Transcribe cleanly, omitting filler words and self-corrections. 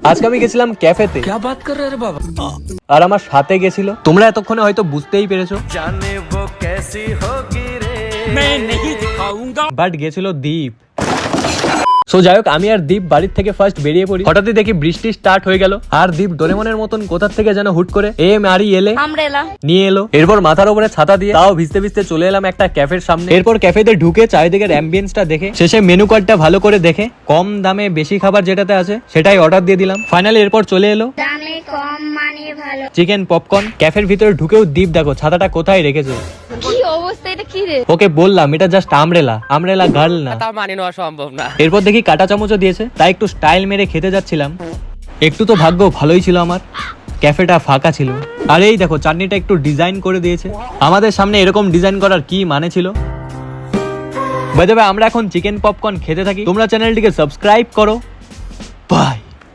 আজকে আমি গেছিলাম ক্যাফেতে। क्या बात कर रहे हैं बाबा? আর আমার সাথে গেছিল, তোমরা এতক্ষণে হয়তো বুঝতেই পেরেছো, जाने वो कैसी होगी रे मैं नहीं दिखाऊंगा। বাট গেছিল দীপ। সো যাই হোক, আমি আর দীপ বাড়ির থেকে ফার্স্ট বেরিয়ে পড়ি। হঠাৎই দেখি বৃষ্টি স্টার্ট হয়ে গেল, আর দীপ ডোরেমনের মতন কোথা থেকে যেন হুট করে এলে নিয়ে এলো। এরপর মাথার উপরে ছাতা দিয়ে তাও ভিজতে ভিজতে চলে এলাম একটা ক্যাফের সামনে। এরপর ক্যাফেতে ঢুকে চারিদিকের অ্যাম্বিয়েন্সটা দেখে, শেষে মেনু কার্ডটা ভালো করে দেখে কম দামে বেশি খাবার যেটাতে আছে সেটাই অর্ডার দিয়ে দিলাম। ফাইনালি এরপর চলে এলো দামে কম মানে ভালো চিকেন পপকর্ন। ক্যাফের ভিতরে ঢুকেও দীপ দেখো ছাতাটা কোথায় রেখেছে। কি অবস্থা, এটা কি রে? ওকে বললাম এটা জাস্ট আমরেলা গার্ল না। তা মানে নেওয়া সম্ভব না। এরপর দেখি কাটা চামচও দিয়েছে, তাই একটু স্টাইল মেরে খেতে যাচ্ছিলাম। একটু তো ভাগ্য ভালোই ছিল আমার, ক্যাফেটা ফাঁকা ছিল। আর এই দেখো চাটনিটা একটু ডিজাইন করে দিয়েছে। আমাদের সামনে এরকম ডিজাইন করার কি মানে ছিল? বাই দ্য ওয়ে, আমরা এখন চিকেন পপকর্ন খেতে থাকি। তোমরা চ্যানেলটিকে সাবস্ক্রাইব করো। বাই।